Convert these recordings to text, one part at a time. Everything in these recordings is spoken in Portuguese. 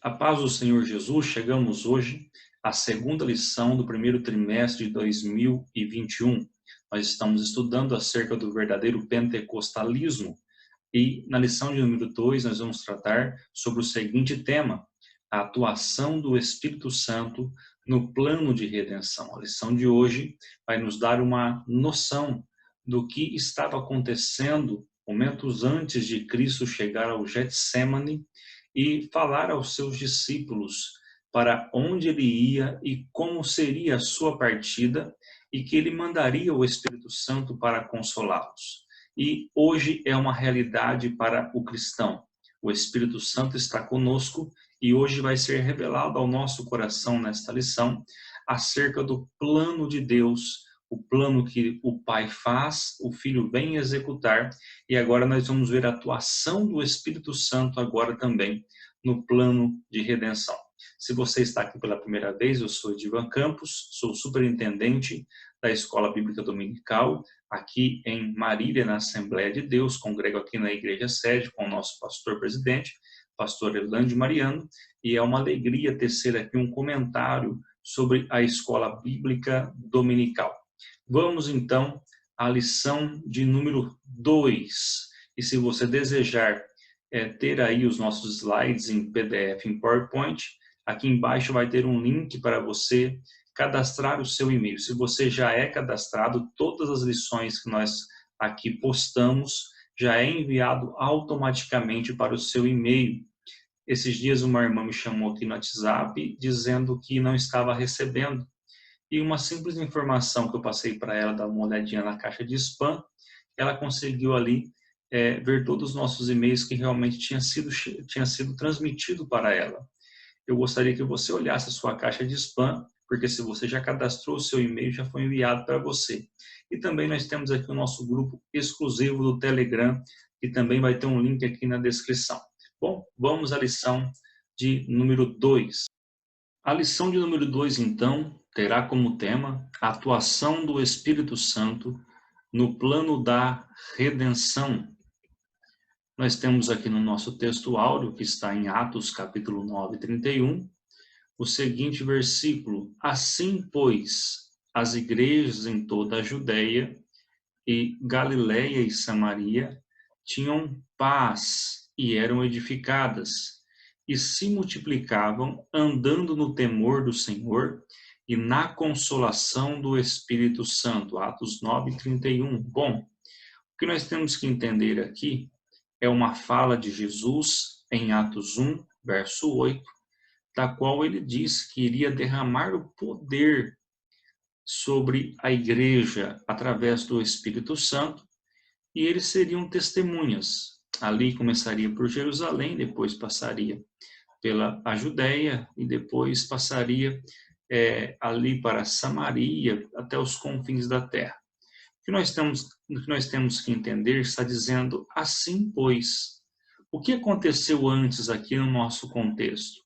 A paz do Senhor Jesus, chegamos hoje à segunda lição do primeiro trimestre de 2021. Nós estamos estudando acerca do verdadeiro pentecostalismo e na lição de número 2 nós vamos tratar sobre o seguinte tema: a atuação do Espírito Santo no plano de redenção. A lição de hoje vai nos dar uma noção do que estava acontecendo momentos antes de Cristo chegar ao Getsemane e falar aos seus discípulos para onde ele ia e como seria a sua partida, e que ele mandaria o Espírito Santo para consolá-los. E hoje é uma realidade para o cristão. O Espírito Santo está conosco e hoje vai ser revelado ao nosso coração nesta lição acerca do plano de Deus, o plano que o Pai faz, o Filho vem executar, e agora nós vamos ver a atuação do Espírito Santo agora também no plano de redenção. Se você está aqui pela primeira vez, eu sou Edivan Campos, sou superintendente da Escola Bíblica Dominical, aqui em Marília, na Assembleia de Deus, congrego aqui na Igreja Sede com o nosso pastor-presidente, pastor Erlande Mariano, e é uma alegria tecer aqui um comentário sobre a Escola Bíblica Dominical. Vamos então à lição de número 2, e se você desejar ter aí os nossos slides em PDF, em PowerPoint, aqui embaixo vai ter um link para você cadastrar o seu e-mail. Se você já é cadastrado, todas as lições que nós aqui postamos já é enviado automaticamente para o seu e-mail. Esses dias uma irmã me chamou aqui no WhatsApp dizendo que não estava recebendo. E uma simples informação que eu passei para ela, dar uma olhadinha na caixa de spam, ela conseguiu ali ver todos os nossos e-mails que realmente tinha sido transmitido para ela. Eu gostaria que você olhasse a sua caixa de spam, porque se você já cadastrou o seu e-mail, já foi enviado para você. E também nós temos aqui o nosso grupo exclusivo do Telegram, que também vai ter um link aqui na descrição. Bom, vamos à lição de número 2. A lição de número 2, então, terá como tema a atuação do Espírito Santo no plano da redenção. Nós temos aqui no nosso texto áureo, que está em Atos capítulo 9, 31, o seguinte versículo: Assim, pois, as igrejas em toda a Judéia e Galiléia e Samaria tinham paz e eram edificadas, e se multiplicavam, andando no temor do Senhor e na consolação do Espírito Santo. Atos 9, 31. Bom, o que nós temos que entender aqui é uma fala de Jesus em Atos 1, verso 8, da qual ele diz que iria derramar o poder sobre a igreja através do Espírito Santo, e eles seriam testemunhas. Ali começaria por Jerusalém, depois passaria pela a Judéia e depois passaria ali para Samaria, até os confins da terra. O que nós temos que entender está dizendo assim, pois. O que aconteceu antes aqui no nosso contexto?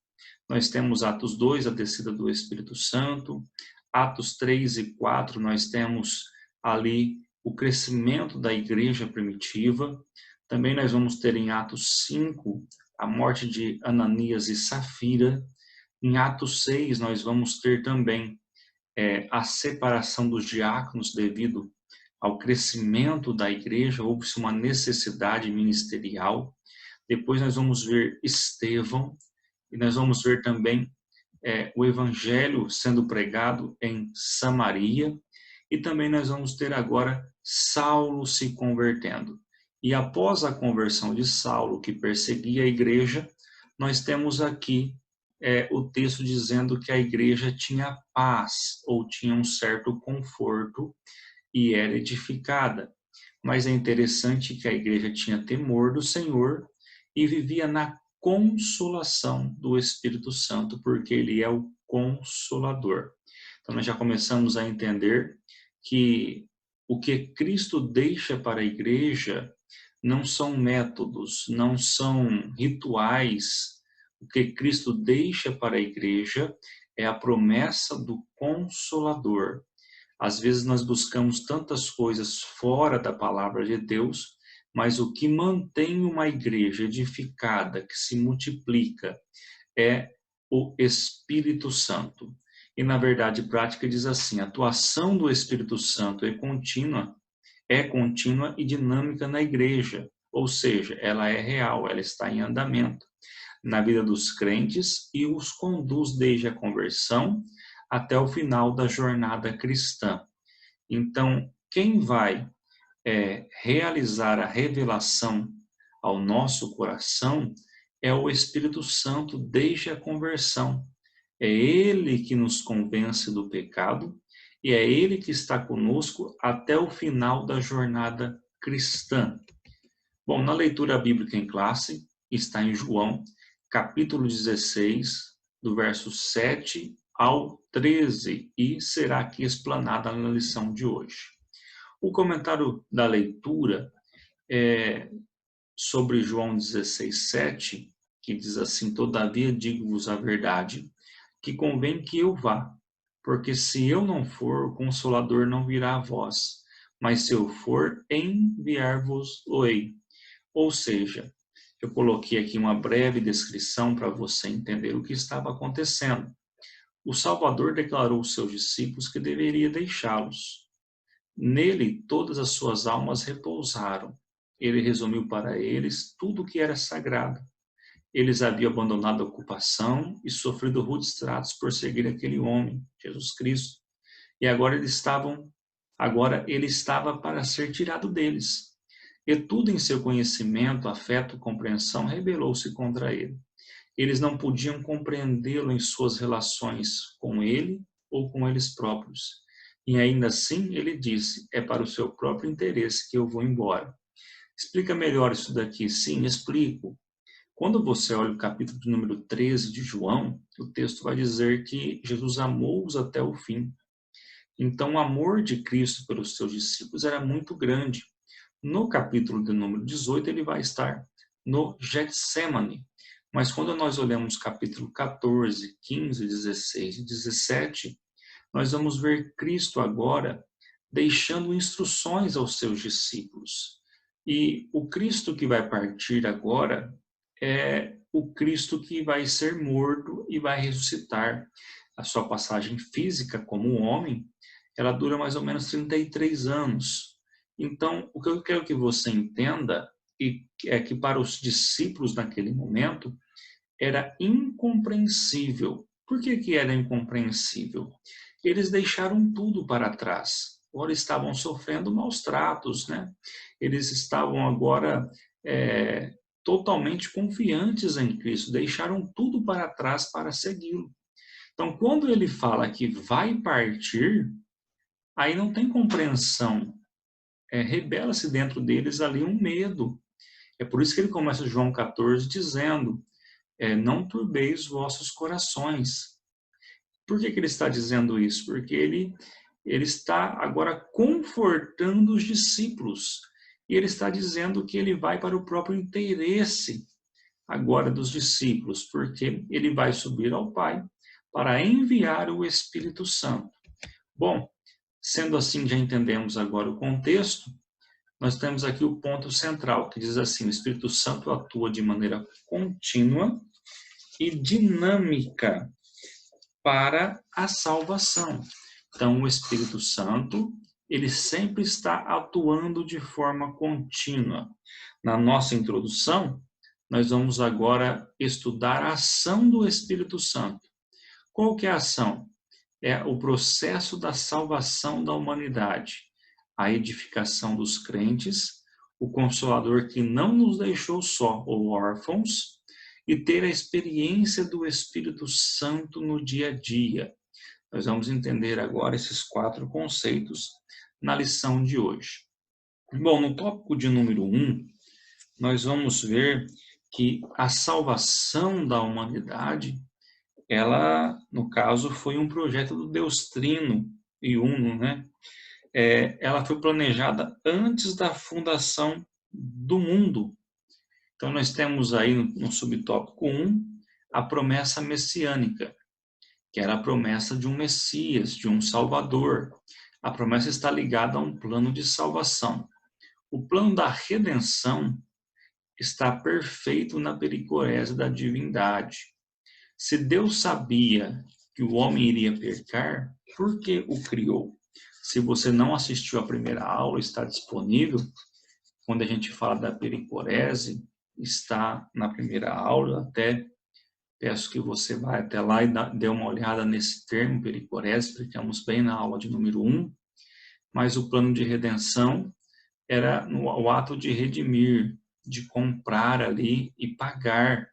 Nós temos Atos 2, a descida do Espírito Santo. Atos 3 e 4, nós temos ali o crescimento da igreja primitiva. Também nós vamos ter em Atos 5 a morte de Ananias e Safira. Em Atos 6 nós vamos ter também a separação dos diáconos devido ao crescimento da igreja, houve-se uma necessidade ministerial. Depois nós vamos ver Estevão, e nós vamos ver também o evangelho sendo pregado em Samaria, e também nós vamos ter agora Saulo se convertendo. E após a conversão de Saulo, que perseguia a igreja, nós temos aqui o texto dizendo que a igreja tinha paz, ou tinha um certo conforto, e era edificada. Mas é interessante que a igreja tinha temor do Senhor e vivia na consolação do Espírito Santo, porque ele é o Consolador. Então nós já começamos a entender que o que Cristo deixa para a igreja não são métodos, não são rituais. O que Cristo deixa para a igreja é a promessa do Consolador. Às vezes nós buscamos tantas coisas fora da palavra de Deus, mas o que mantém uma igreja edificada, que se multiplica, é o Espírito Santo. E, na verdade prática, diz assim: a atuação do Espírito Santo é contínua e dinâmica na igreja, ou seja, ela é real, ela está em andamento na vida dos crentes e os conduz desde a conversão até o final da jornada cristã. Então, quem vai realizar a revelação ao nosso coração é o Espírito Santo desde a conversão. É Ele que nos convence do pecado e é Ele que está conosco até o final da jornada cristã. Bom, na leitura bíblica em classe, está em João, capítulo 16, do verso 7 ao 13, e será aqui explanada na lição de hoje. O comentário da leitura é sobre João 16, 7, que diz assim: todavia digo-vos a verdade, que convém que eu vá, porque se eu não for, o Consolador não virá a vós, mas se eu for, enviar-vos-ei. Ou seja, eu coloquei aqui uma breve descrição para você entender o que estava acontecendo. O Salvador declarou aos seus discípulos que deveria deixá-los. Nele, todas as suas almas repousaram. Ele resumiu para eles tudo o que era sagrado. Eles haviam abandonado a ocupação e sofrido rudes tratos por seguir aquele homem, Jesus Cristo. E agora ele estava para ser tirado deles. E tudo em seu conhecimento, afeto, compreensão, rebelou-se contra ele. Eles não podiam compreendê-lo em suas relações com ele ou com eles próprios. E ainda assim ele disse: é para o seu próprio interesse que eu vou embora. Explica melhor isso daqui. Sim, explico. Quando você olha o capítulo de número 13 de João, o texto vai dizer que Jesus amou-os até o fim. Então, o amor de Cristo pelos seus discípulos era muito grande. No capítulo de número 18, ele vai estar no Getsemane. Mas quando nós olhamos capítulo 14, 15, 16 e 17, nós vamos ver Cristo agora deixando instruções aos seus discípulos. E o Cristo que vai partir agora é o Cristo que vai ser morto e vai ressuscitar. A sua passagem física como homem, ela dura mais ou menos 33 anos. Então, o que eu quero que você entenda é que para os discípulos naquele momento era incompreensível. Por que era incompreensível? Eles deixaram tudo para trás. Agora estavam sofrendo maus tratos, né? Eles estavam agora totalmente confiantes em Cristo, deixaram tudo para trás para segui-lo. Então, quando ele fala que vai partir, aí não tem compreensão. Rebela-se dentro deles ali um medo. É por isso que ele começa João 14 dizendo: não turbeis os vossos corações. Por que ele está dizendo isso? Porque ele está agora confortando os discípulos. E ele está dizendo que ele vai para o próprio interesse agora dos discípulos, porque ele vai subir ao Pai para enviar o Espírito Santo. Bom, sendo assim, já entendemos agora o contexto, nós temos aqui o ponto central, que diz assim: o Espírito Santo atua de maneira contínua e dinâmica para a salvação. Então, o Espírito Santo, ele sempre está atuando de forma contínua. Na nossa introdução, nós vamos agora estudar a ação do Espírito Santo. Qual que é a ação? É o processo da salvação da humanidade, a edificação dos crentes, o Consolador que não nos deixou só ou órfãos, e ter a experiência do Espírito Santo no dia a dia. Nós vamos entender agora esses 4 conceitos na lição de hoje. Bom, no tópico de número 1, nós vamos ver que a salvação da humanidade, ela, no caso, foi um projeto do Deus Trino e Uno, né? Ela foi planejada antes da fundação do mundo. Então, nós temos aí no subtópico 1 a promessa messiânica, que era a promessa de um Messias, de um Salvador. A promessa está ligada a um plano de salvação. O plano da redenção está perfeito na pericorese da divindade. Se Deus sabia que o homem iria pecar, por que o criou? Se você não assistiu à primeira aula, está disponível. Quando a gente fala da pericorese, está na primeira aula. Até peço que você vá até lá e dê uma olhada nesse termo, pericorese. Explicamos bem na aula de número 1. Mas o plano de redenção era o ato de redimir, de comprar ali e pagar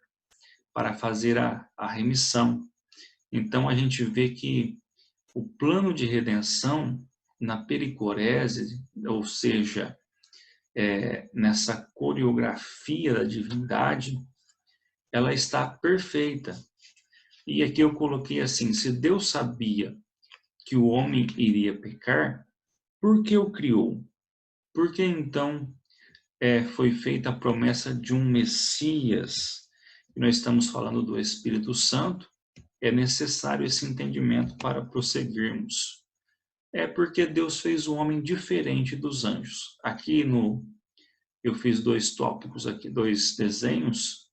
para fazer a remissão. Então a gente vê que o plano de redenção na pericorese, ou seja, nessa coreografia da divindade, ela está perfeita. E aqui eu coloquei assim: se Deus sabia que o homem iria pecar, por que o criou? Por que então foi feita a promessa de um Messias? E nós estamos falando do Espírito Santo. É necessário esse entendimento para prosseguirmos. É porque Deus fez o homem diferente dos anjos. Eu fiz 2 tópicos aqui, 2 desenhos.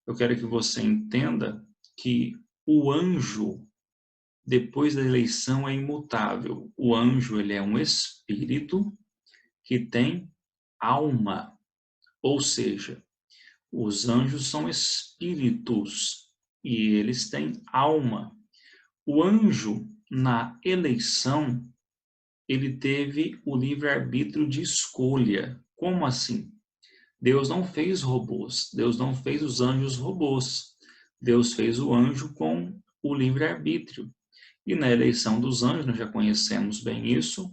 Eu quero que você entenda que o anjo, depois da eleição, é imutável. O anjo, ele é um espírito que tem alma, ou seja, os anjos são espíritos e eles têm alma. O anjo, na eleição, ele teve o livre-arbítrio de escolha. Como assim? Deus não fez robôs, Deus não fez os anjos robôs. Deus fez o anjo com o livre-arbítrio. E na eleição dos anjos, nós já conhecemos bem isso,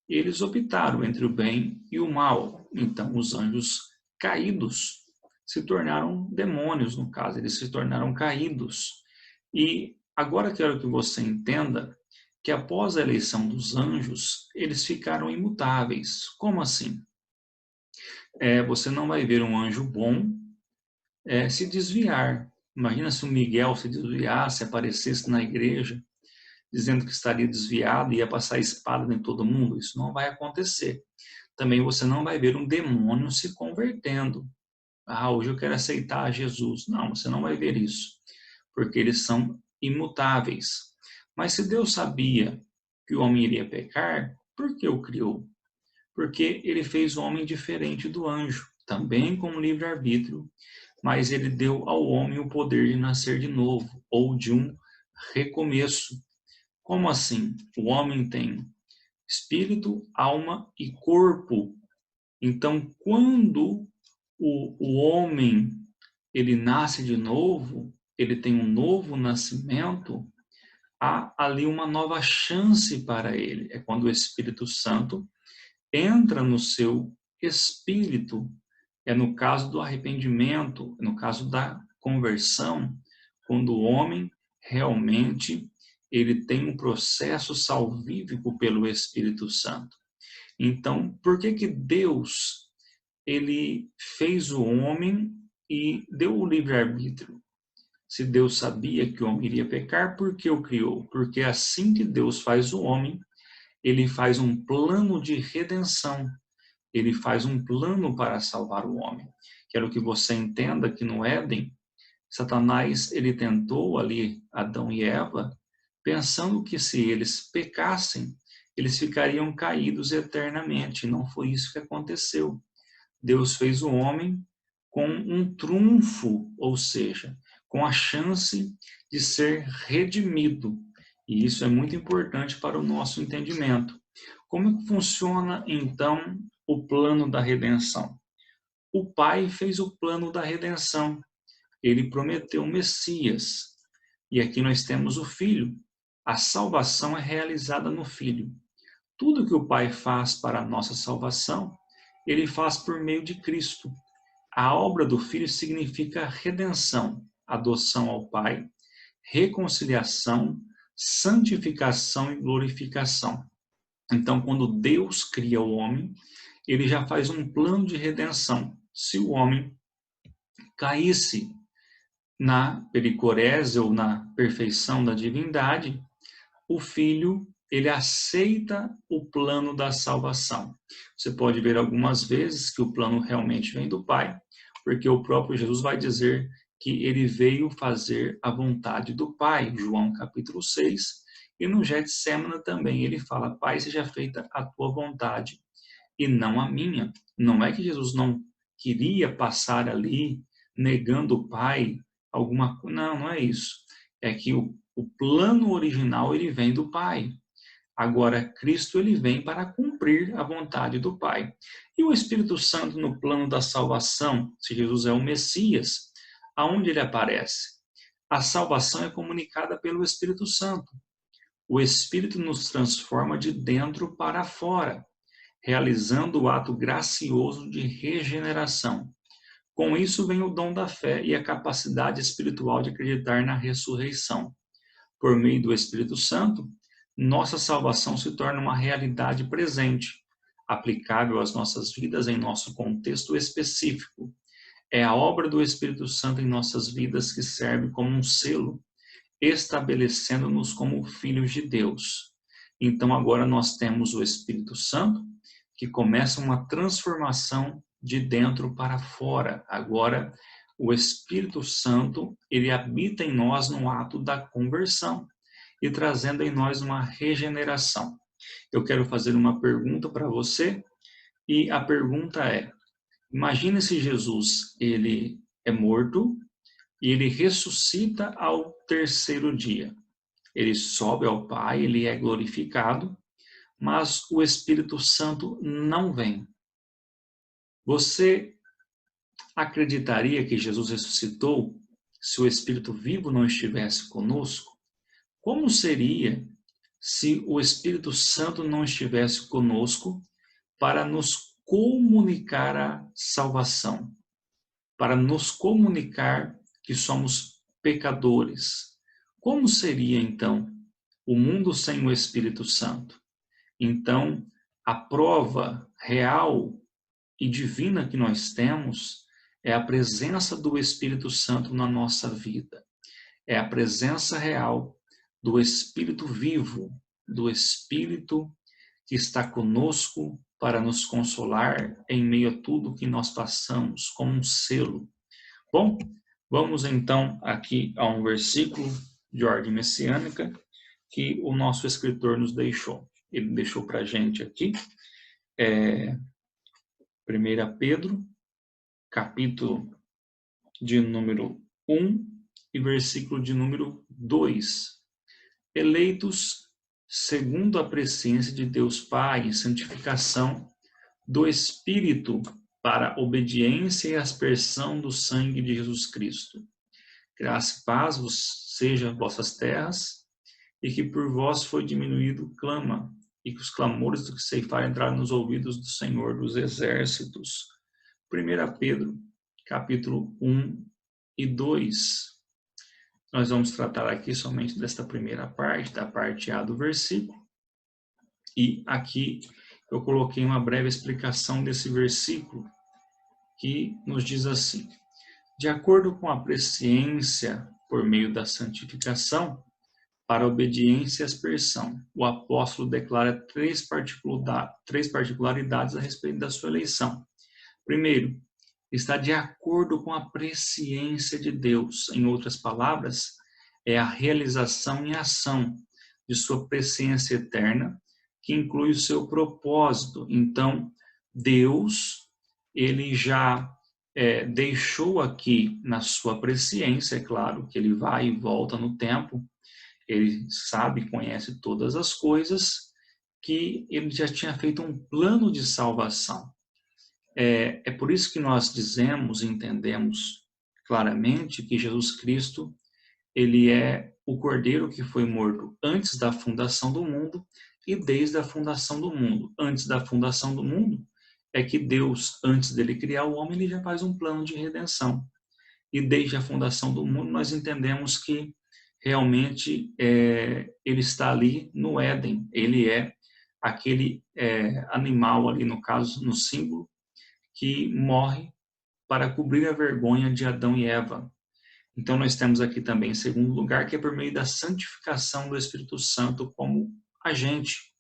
eles optaram entre o bem e o mal. Então, os anjos caídos se tornaram demônios, no caso, eles se tornaram caídos. E agora quero que você entenda que após a eleição dos anjos, eles ficaram imutáveis. Como assim? Você não vai ver um anjo bom se desviar. Imagina se o Miguel se desviasse, aparecesse na igreja, dizendo que estaria desviado e ia passar espada em todo mundo. Isso não vai acontecer. Também você não vai ver um demônio se convertendo. Hoje eu quero aceitar Jesus. Não, você não vai ver isso, porque eles são imutáveis. Mas se Deus sabia que o homem iria pecar, por que o criou? Porque ele fez o homem diferente do anjo, também com livre-arbítrio, mas ele deu ao homem o poder de nascer de novo, ou de um recomeço. Como assim? O homem tem espírito, alma e corpo. Então, quando o homem ele nasce de novo, ele tem um novo nascimento, há ali uma nova chance para ele. É quando o Espírito Santo entra no seu espírito. É no caso do arrependimento, no caso da conversão, quando o homem realmente ele tem um processo salvífico pelo Espírito Santo. Então, por que que Deus ele fez o homem e deu o livre-arbítrio? Se Deus sabia que o homem iria pecar, por que o criou? Porque assim que Deus faz o homem, ele faz um plano de redenção. Ele faz um plano para salvar o homem. Quero que você entenda que no Éden, Satanás ele tentou ali Adão e Eva, pensando que se eles pecassem, eles ficariam caídos eternamente. Não foi isso que aconteceu. Deus fez o homem com um trunfo, ou seja, com a chance de ser redimido. E isso é muito importante para o nosso entendimento. Como funciona, então, o plano da redenção? O Pai fez o plano da redenção. Ele prometeu o Messias. E aqui nós temos o Filho. A salvação é realizada no Filho. Tudo que o Pai faz para a nossa salvação, ele faz por meio de Cristo. A obra do Filho significa redenção, adoção ao Pai, reconciliação, santificação e glorificação. Então, quando Deus cria o homem, ele já faz um plano de redenção. Se o homem caísse na pericorese ou na perfeição da divindade, o Filho ele aceita o plano da salvação. Você pode ver algumas vezes que o plano realmente vem do Pai, porque o próprio Jesus vai dizer que ele veio fazer a vontade do Pai, João capítulo 6, e no Getsêmani também ele fala, Pai, seja feita a tua vontade e não a minha. Não é que Jesus não queria passar ali negando o Pai alguma coisa, não é isso. É que o plano original ele vem do Pai. Agora, Cristo ele vem para cumprir a vontade do Pai. E o Espírito Santo no plano da salvação, se Jesus é o Messias, aonde ele aparece? A salvação é comunicada pelo Espírito Santo. O Espírito nos transforma de dentro para fora, realizando o ato gracioso de regeneração. Com isso vem o dom da fé e a capacidade espiritual de acreditar na ressurreição. Por meio do Espírito Santo, nossa salvação se torna uma realidade presente, aplicável às nossas vidas em nosso contexto específico. É a obra do Espírito Santo em nossas vidas que serve como um selo, estabelecendo-nos como filhos de Deus. Então agora nós temos o Espírito Santo, que começa uma transformação de dentro para fora. Agora o Espírito Santo, ele habita em nós no ato da conversão e trazendo em nós uma regeneração. Eu quero fazer uma pergunta para você e a pergunta é: imagine se Jesus ele é morto e ele ressuscita ao terceiro dia. Ele sobe ao Pai, ele é glorificado, mas o Espírito Santo não vem. Você acreditaria que Jesus ressuscitou se o Espírito vivo não estivesse conosco? Como seria se o Espírito Santo não estivesse conosco para nos comunicar a salvação, para nos comunicar que somos pecadores? Como seria então o mundo sem o Espírito Santo? Então, a prova real e divina que nós temos é a presença do Espírito Santo na nossa vida. É a presença real do Espírito vivo, do Espírito que está conosco para nos consolar em meio a tudo que nós passamos, como um selo. Bom, vamos então aqui a um versículo de ordem messiânica que o nosso escritor nos deixou. Ele deixou para a gente aqui, 1 Pedro, capítulo de número 1 e versículo de número 2. Eleitos segundo a presciência de Deus Pai e santificação do Espírito para obediência e aspersão do sangue de Jesus Cristo. Graça e paz vos seja vossas terras, e que por vós foi diminuído clama, e que os clamores do que ceifar entraram nos ouvidos do Senhor dos Exércitos. 1 Pedro, capítulo 1 e 2. Nós vamos tratar aqui somente desta primeira parte, da parte A do versículo. E aqui eu coloquei uma breve explicação desse versículo, que nos diz assim: de acordo com a presciência por meio da santificação, para obediência e aspersão, o apóstolo declara três particularidades a respeito da sua eleição. Primeiro, está de acordo com a presciência de Deus. Em outras palavras, é a realização em ação de sua presciência eterna, que inclui o seu propósito. Então, Deus, ele já deixou aqui na sua presciência, é claro que ele vai e volta no tempo, ele sabe, conhece todas as coisas, que ele já tinha feito um plano de salvação. É por isso que nós dizemos e entendemos claramente que Jesus Cristo, ele é o Cordeiro que foi morto antes da fundação do mundo e desde a fundação do mundo. Antes da fundação do mundo é que Deus, antes dele criar o homem, ele já faz um plano de redenção. E desde a fundação do mundo nós entendemos que realmente ele está ali no Éden. Ele é aquele animal ali, no caso, no símbolo, que morre para cobrir a vergonha de Adão e Eva. Então nós temos aqui também, em segundo lugar, que é por meio da santificação do Espírito Santo como agente.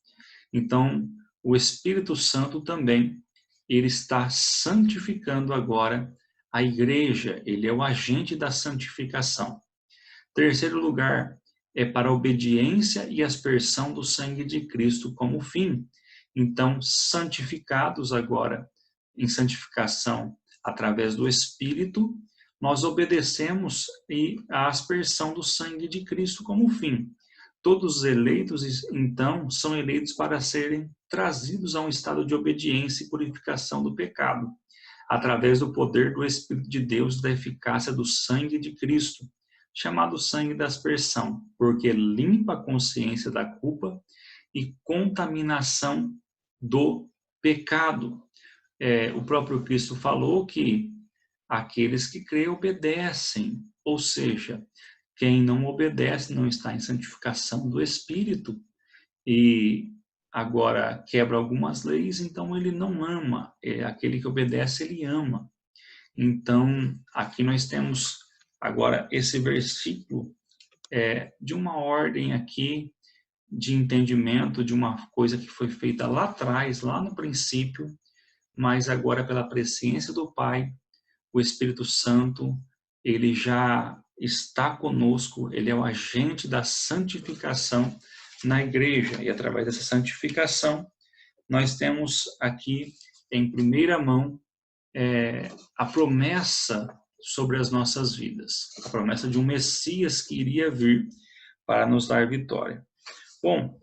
Então, o Espírito Santo também, ele está santificando agora a igreja, ele é o agente da santificação. Terceiro lugar, é para a obediência e aspersão do sangue de Cristo como fim. Então, santificados agora em santificação através do Espírito, nós obedecemos a aspersão do sangue de Cristo como fim. Todos os eleitos, então, são eleitos para serem trazidos a um estado de obediência e purificação do pecado, através do poder do Espírito de Deus, da eficácia do sangue de Cristo, chamado sangue da aspersão, porque limpa a consciência da culpa e contaminação do pecado. O próprio Cristo falou que aqueles que creem obedecem, ou seja, quem não obedece não está em santificação do Espírito e agora quebra algumas leis, então ele não ama. Aquele que obedece, ele ama. Então, aqui nós temos agora esse versículo de uma ordem aqui de entendimento de uma coisa que foi feita lá atrás, lá no princípio, mas agora pela presciência do Pai, o Espírito Santo, ele já está conosco, ele é o agente da santificação na igreja, e através dessa santificação, nós temos aqui em primeira mão a promessa sobre as nossas vidas, a promessa de um Messias que iria vir para nos dar vitória. Bom,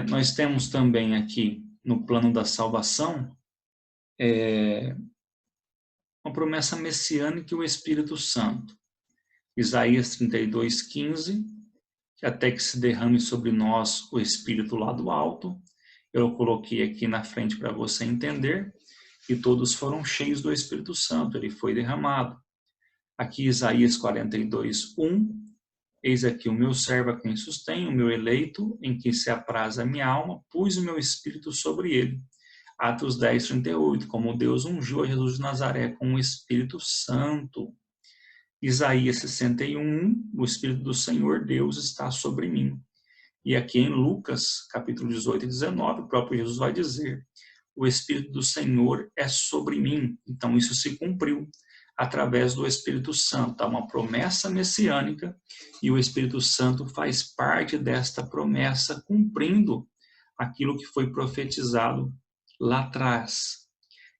nós temos também aqui no plano da salvação uma promessa messiânica e o Espírito Santo. Isaías 32:15, que até que se derrame sobre nós o Espírito lá do alto. Eu coloquei aqui na frente para você entender, e todos foram cheios do Espírito Santo, ele foi derramado. Aqui Isaías 42:1, eis aqui o meu servo a quem sustém, o meu eleito, em quem se apraz a minha alma, pus o meu Espírito sobre ele. Atos 10:38, como Deus ungiu a Jesus de Nazaré com o Espírito Santo. Isaías 61, o Espírito do Senhor Deus está sobre mim. E aqui em Lucas, capítulo 18 e 19, o próprio Jesus vai dizer, o Espírito do Senhor é sobre mim. Então isso se cumpriu através do Espírito Santo. Há uma promessa messiânica e o Espírito Santo faz parte desta promessa, cumprindo aquilo que foi profetizado lá atrás.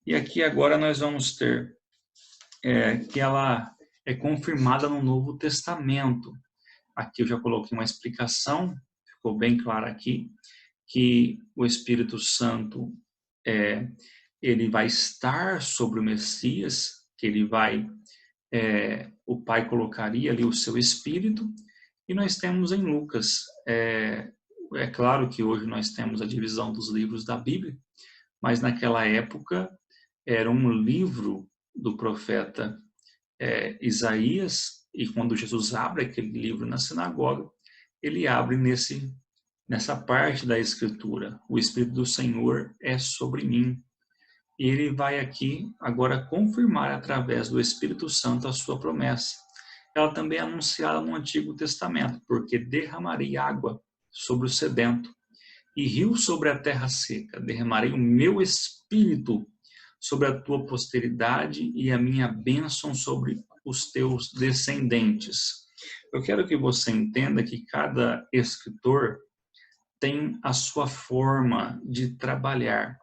E aqui agora nós vamos ter que ela é confirmada no Novo Testamento. Aqui eu já coloquei uma explicação, ficou bem claro aqui, que o Espírito Santo ele vai estar sobre o Messias, que ele vai, o Pai colocaria ali o seu Espírito, e nós temos em Lucas, é claro que hoje nós temos a divisão dos livros da Bíblia, mas naquela época era um livro do profeta Isaías, e quando Jesus abre aquele livro na sinagoga, ele abre nessa parte da Escritura, o Espírito do Senhor é sobre mim. E ele vai aqui agora confirmar através do Espírito Santo a sua promessa. Ela também é anunciada no Antigo Testamento, porque derramarei água sobre o sedento e rio sobre a terra seca, derramarei o meu Espírito sobre a tua posteridade e a minha bênção sobre os teus descendentes. Eu quero que você entenda que cada escritor tem a sua forma de trabalhar.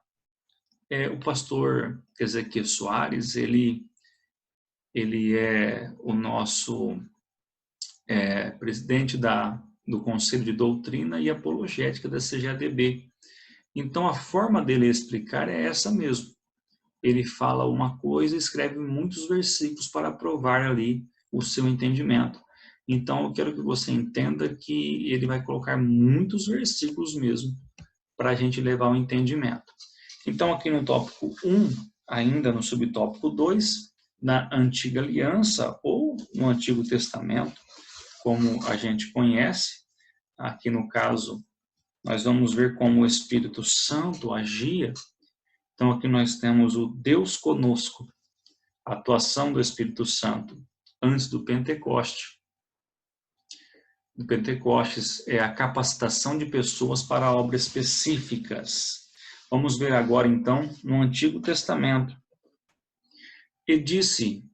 O pastor Ezequiel Soares, ele é o nosso presidente do Conselho de Doutrina e Apologética da CGADB. Então, a forma dele explicar é essa mesmo. Ele fala uma coisa e escreve muitos versículos para provar ali o seu entendimento. Então, eu quero que você entenda que ele vai colocar muitos versículos mesmo para a gente levar ao entendimento. Então, aqui no tópico 1, ainda no subtópico 2, na Antiga Aliança ou no Antigo Testamento, como a gente conhece, aqui no caso, nós vamos ver como o Espírito Santo agia. Então, aqui nós temos o Deus conosco, a atuação do Espírito Santo antes do Pentecoste. O Pentecostes é a capacitação de pessoas para obras específicas. Vamos ver agora, então, no Antigo Testamento. E disse: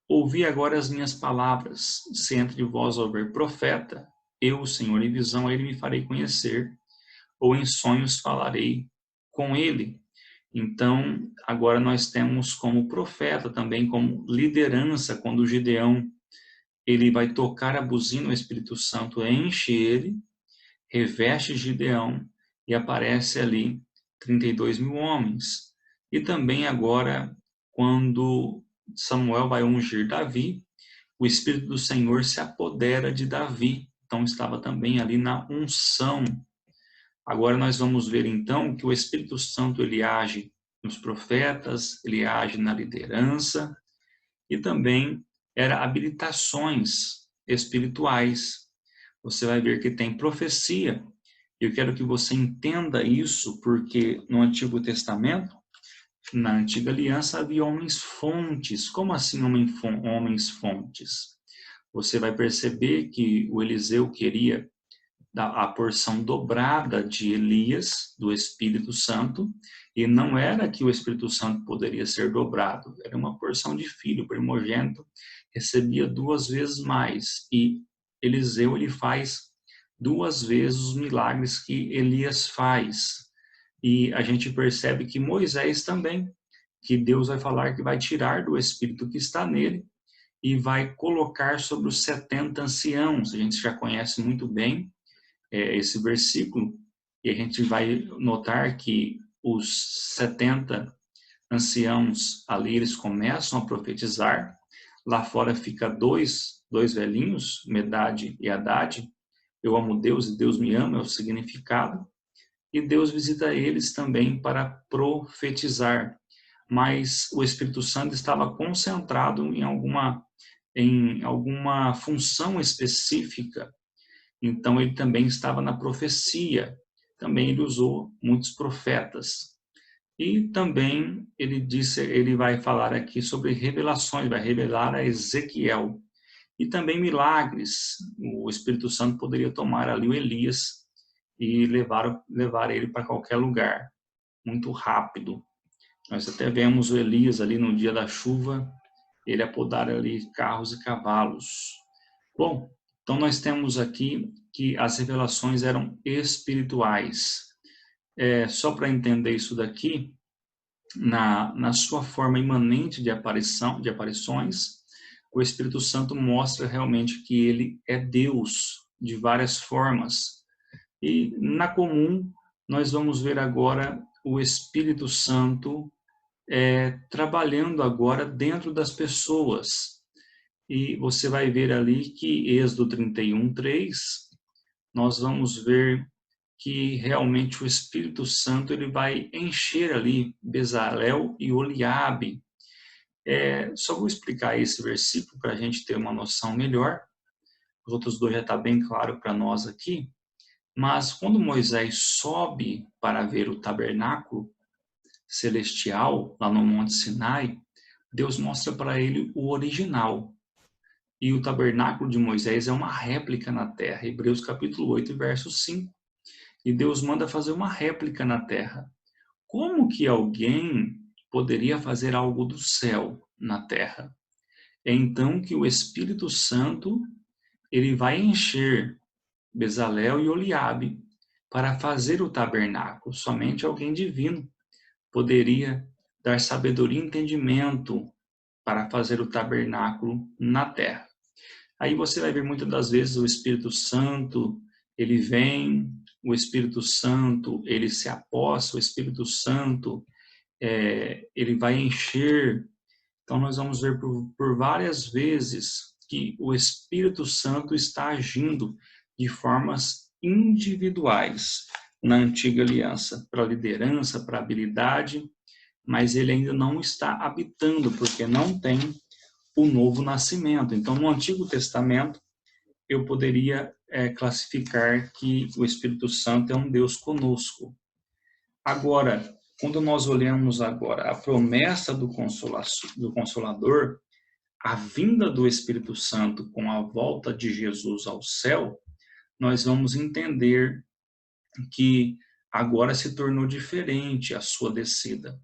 ouvi agora as minhas palavras. Se entre vós houver profeta, eu, Senhor, em visão a ele me farei conhecer, ou em sonhos falarei com ele. Então, agora nós temos como profeta também, como liderança, quando Gideão ele vai tocar a buzina, o Espírito Santo enche ele, reveste Gideão e aparece ali 32 mil homens. E também agora, quando Samuel vai ungir Davi, o Espírito do Senhor se apodera de Davi. Então estava também ali na unção. Agora nós vamos ver então que o Espírito Santo ele age nos profetas, ele age na liderança e também era habilitações espirituais. Você vai ver que tem profecia. Eu quero que você entenda isso porque no Antigo Testamento, na Antiga Aliança, havia homens fontes. Como assim homens fontes? Você vai perceber que o Eliseu queria a porção dobrada de Elias, do Espírito Santo, e não era que o Espírito Santo poderia ser dobrado, era uma porção de filho primogênito, recebia 2 vezes mais, e Eliseu ele faz 2 vezes os milagres que Elias faz. E a gente percebe que Moisés também, que Deus vai falar que vai tirar do Espírito que está nele, e vai colocar sobre os 70 anciãos. A gente já conhece muito bem esse versículo, e a gente vai notar que os 70 anciãos ali, eles começam a profetizar. Lá fora fica dois velhinhos, Medade e Haddad. Eu amo Deus e Deus me ama, é o significado. E Deus visita eles também para profetizar. Mas o Espírito Santo estava concentrado em alguma função específica. Então ele também estava na profecia. Também ele usou muitos profetas. E também ele vai falar aqui sobre revelações, vai revelar a Ezequiel. E também milagres. O Espírito Santo poderia tomar ali o Elias e levar ele para qualquer lugar, muito rápido. Nós até vemos o Elias ali no dia da chuva, ele apodar ali carros e cavalos. Bom, então nós temos aqui que as revelações eram espirituais. Só para entender isso daqui, na sua forma imanente de aparições, o Espírito Santo mostra realmente que ele é Deus de várias formas. E na comum, nós vamos ver agora o Espírito Santo trabalhando agora dentro das pessoas. E você vai ver ali que Êxodo 31:3, nós vamos ver que realmente o Espírito Santo ele vai encher ali Bezalel e Oliabe. Só vou explicar esse versículo para a gente ter uma noção melhor. Os outros dois já está bem claro para nós aqui. Mas quando Moisés sobe para ver o tabernáculo celestial lá no Monte Sinai, Deus mostra para ele o original. E o tabernáculo de Moisés é uma réplica na terra. Hebreus capítulo 8, verso 5. E Deus manda fazer uma réplica na terra. Como que alguém poderia fazer algo do céu na terra? É então que o Espírito Santo ele vai encher Bezalel e Oliabe para fazer o tabernáculo. Somente alguém divino poderia dar sabedoria e entendimento para fazer o tabernáculo na terra. Aí você vai ver muitas das vezes o Espírito Santo, ele vem, o Espírito Santo, ele se aposta, o Espírito Santo, ele vai encher. Então nós vamos ver por várias vezes que o Espírito Santo está agindo de formas individuais na antiga aliança, para liderança, para habilidade, mas ele ainda não está habitando, porque não tem o novo nascimento. Então, no Antigo Testamento, eu poderia classificar que o Espírito Santo é um Deus conosco. Agora, quando nós olhamos agora a promessa do Consolador, a vinda do Espírito Santo com a volta de Jesus ao céu, nós vamos entender que agora se tornou diferente a sua descida.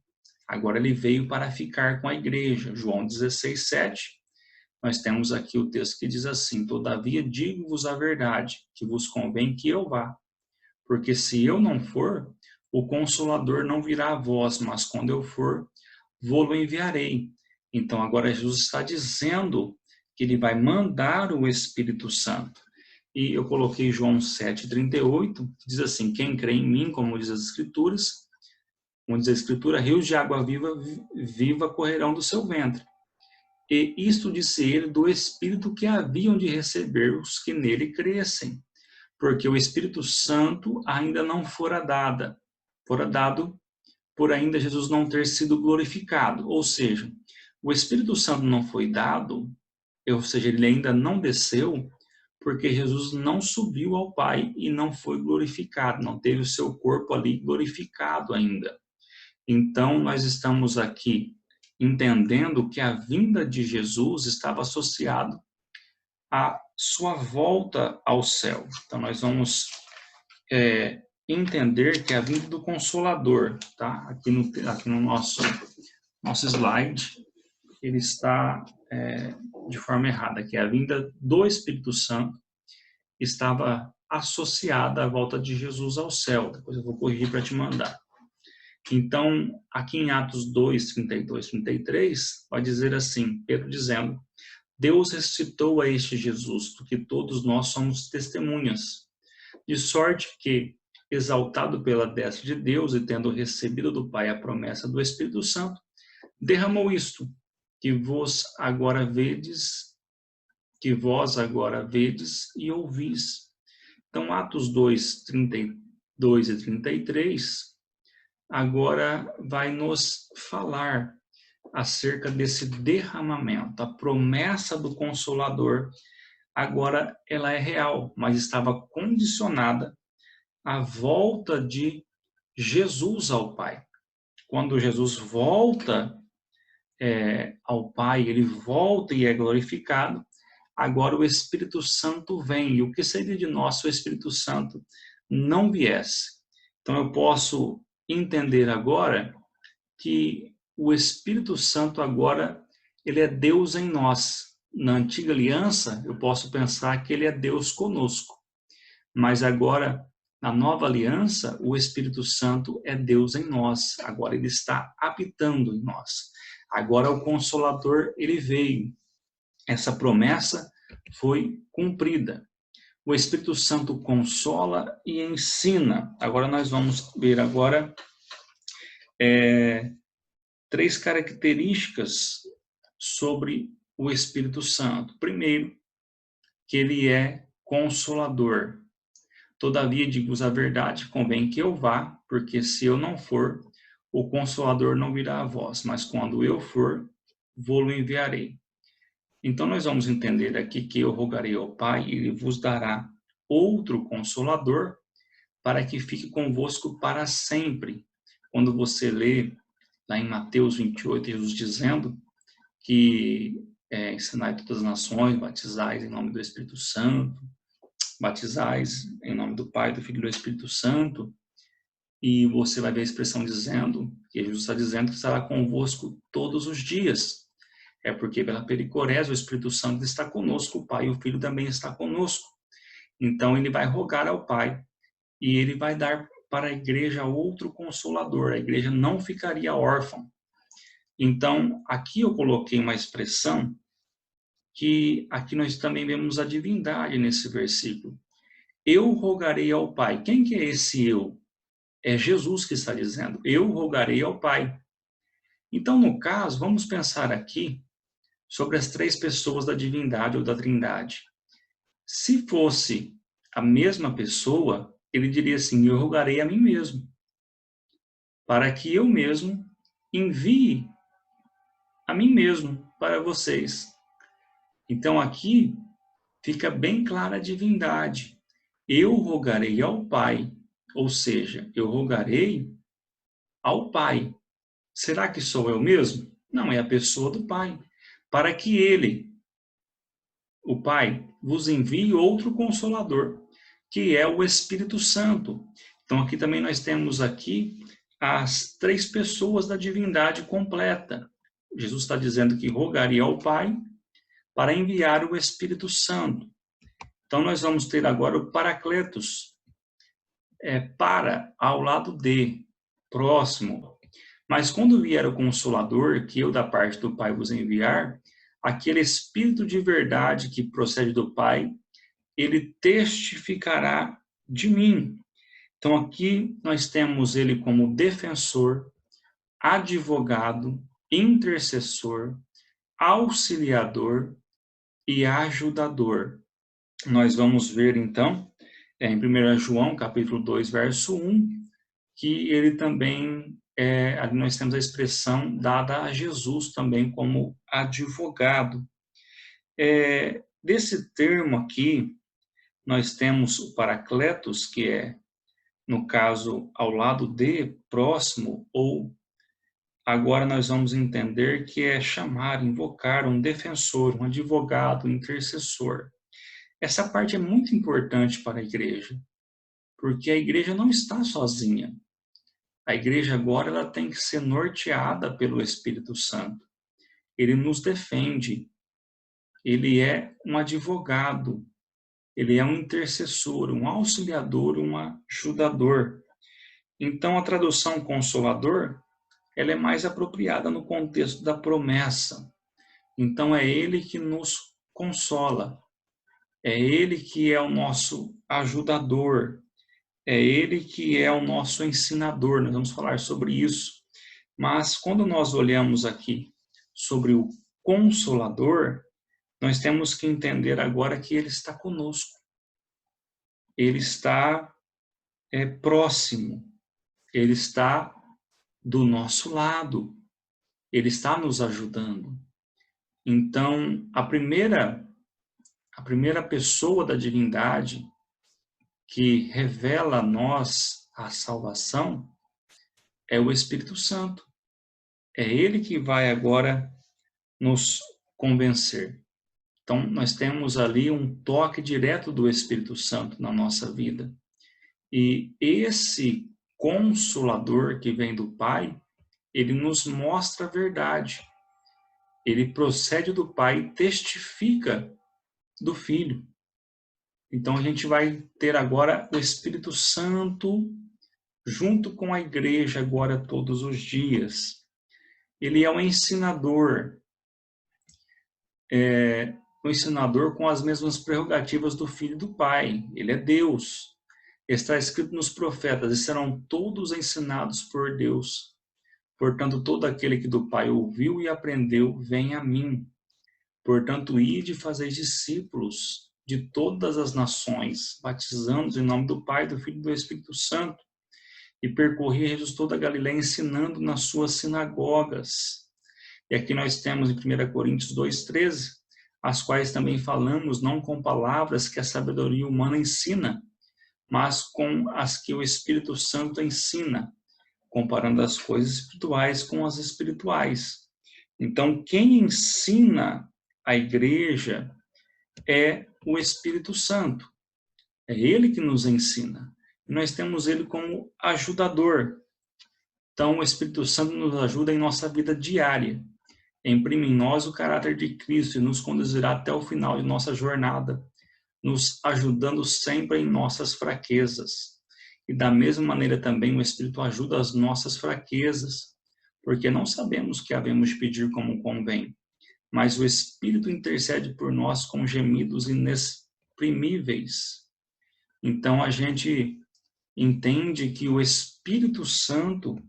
Agora ele veio para ficar com a igreja. João 16, 7. Nós temos aqui o texto que diz assim: todavia digo-vos a verdade, que vos convém que eu vá. Porque se eu não for, o Consolador não virá a vós, mas quando eu for, vou-lo enviarei. Então agora Jesus está dizendo que ele vai mandar o Espírito Santo. E eu coloquei João 7,38, que diz assim: quem crê em mim, como diz as Escrituras, como diz a Escritura, rios de água viva correrão do seu ventre. E isto disse ele do Espírito que haviam de receber os que nele crescem, porque o Espírito Santo ainda não fora dado por ainda Jesus não ter sido glorificado. Ou seja, o Espírito Santo não foi dado, ou seja, ele ainda não desceu, porque Jesus não subiu ao Pai e não foi glorificado, não teve o seu corpo ali glorificado ainda. Então, nós estamos aqui entendendo que a vinda de Jesus estava associado à sua volta ao céu. Então, nós vamos entender que a vinda do Consolador, tá? Aqui no nosso slide, ele está de forma errada, que a vinda do Espírito Santo estava associada à volta de Jesus ao céu. Depois eu vou corrigir para te mandar. Então, aqui em Atos 2, 32, 33, vai dizer assim, Pedro dizendo: Deus ressuscitou a este Jesus, do que todos nós somos testemunhas, de sorte que, exaltado pela destra de Deus e tendo recebido do Pai a promessa do Espírito Santo, derramou isto, que vós agora vedes e ouvis. Então, Atos 2, 32 e 33, agora vai nos falar acerca desse derramamento. A promessa do Consolador, agora ela é real, mas estava condicionada à volta de Jesus ao Pai. Quando Jesus volta ao Pai, ele volta e é glorificado, agora o Espírito Santo vem. E o que seria de nós se o Espírito Santo não viesse? Então eu posso entender agora que o Espírito Santo agora, ele é Deus em nós. Na antiga aliança, eu posso pensar que ele é Deus conosco. Mas agora, na nova aliança, o Espírito Santo é Deus em nós. Agora ele está habitando em nós. Agora o Consolador, ele veio. Essa promessa foi cumprida. O Espírito Santo consola e ensina. Agora nós vamos ver agora três características sobre o Espírito Santo. Primeiro, que ele é consolador. Todavia, digo-vos a verdade, convém que eu vá, porque se eu não for, o Consolador não virá a vós, mas quando eu for, vou-lo enviarei. Então, nós vamos entender aqui que eu rogarei ao Pai e ele vos dará outro Consolador para que fique convosco para sempre. Quando você lê lá em Mateus 28, Jesus dizendo que ensinai todas as nações, batizais em nome do Espírito Santo, batizais em nome do Pai, do Filho e do Espírito Santo, e você vai ver a expressão dizendo, que Jesus está dizendo que estará convosco todos os dias. É porque pela pericorese o Espírito Santo está conosco, o Pai e o Filho também está conosco. Então ele vai rogar ao Pai e ele vai dar para a igreja outro consolador. A igreja não ficaria órfã. Então, aqui eu coloquei uma expressão que aqui nós também vemos a divindade nesse versículo. Eu rogarei ao Pai. Quem que é esse eu? É Jesus que está dizendo. Eu rogarei ao Pai. Então, no caso, vamos pensar aqui sobre as três pessoas da divindade ou da trindade. Se fosse a mesma pessoa, ele diria assim: eu rogarei a mim mesmo, para que eu mesmo envie a mim mesmo para vocês. Então aqui fica bem clara a divindade. Eu rogarei ao Pai, ou seja, eu rogarei ao Pai. Será que sou eu mesmo? Não, é a pessoa do Pai. Para que ele, o Pai, vos envie outro Consolador, que é o Espírito Santo. Então aqui também nós temos aqui as três pessoas da divindade completa. Jesus está dizendo que rogaria ao Pai para enviar o Espírito Santo. Então, nós vamos ter agora o Paracletos, para, ao lado de, próximo. Mas quando vier o Consolador, que eu da parte do Pai vos enviar, aquele Espírito de verdade que procede do Pai, ele testificará de mim. Então, aqui nós temos ele como defensor, advogado, intercessor, auxiliador e ajudador. Nós vamos ver, então, em 1 João, capítulo 2, verso 1, que ele também, nós temos a expressão dada a Jesus também como advogado. Desse termo aqui, nós temos o Paracletos, que é, no caso, ao lado de, próximo, ou agora nós vamos entender que é chamar, invocar um defensor, um advogado, um intercessor. Essa parte é muito importante para a igreja, porque a igreja não está sozinha. A igreja agora ela tem que ser norteada pelo Espírito Santo. Ele nos defende. Ele é um advogado. Ele é um intercessor, um auxiliador, um ajudador. Então, a tradução consolador, ela é mais apropriada no contexto da promessa. Então, é ele que nos consola. É ele que é o nosso ajudador. É ele que é o nosso ensinador. Nós vamos falar sobre isso. Mas, quando nós olhamos aqui sobre o Consolador, nós temos que entender agora que ele está conosco. Ele está próximo. Ele está do nosso lado. Ele está nos ajudando. Então, a primeira pessoa da divindade que revela a nós a salvação é o Espírito Santo. É ele que vai agora nos convencer. Então, nós temos ali um toque direto do Espírito Santo na nossa vida. E esse Consolador que vem do Pai, ele nos mostra a verdade. Ele procede do Pai e testifica do Filho. Então, a gente vai ter agora o Espírito Santo junto com a igreja agora todos os dias. Ele é um ensinador. Um ensinador com as mesmas prerrogativas do Filho e do Pai. Ele é Deus. Está escrito nos profetas, e serão todos ensinados por Deus. Portanto, todo aquele que do Pai ouviu e aprendeu, vem a mim. Portanto, ide e fazeis discípulos de todas as nações, batizando-os em nome do Pai, do Filho e do Espírito Santo, e percorri Jesus toda a Galileia, ensinando nas suas sinagogas. E aqui nós temos em 1 Coríntios 2,13, as quais também falamos, não com palavras que a sabedoria humana ensina, mas com as que o Espírito Santo ensina, comparando as coisas espirituais com as espirituais. Então, quem ensina a igreja é o Espírito Santo. É ele que nos ensina. E nós temos ele como ajudador. Então, o Espírito Santo nos ajuda em nossa vida diária. Imprime em nós o caráter de Cristo e nos conduzirá até o final de nossa jornada, nos ajudando sempre em nossas fraquezas. E da mesma maneira também o Espírito ajuda as nossas fraquezas, porque não sabemos o que havemos de pedir como convém, mas o Espírito intercede por nós com gemidos inexprimíveis. Então a gente entende que o Espírito Santo,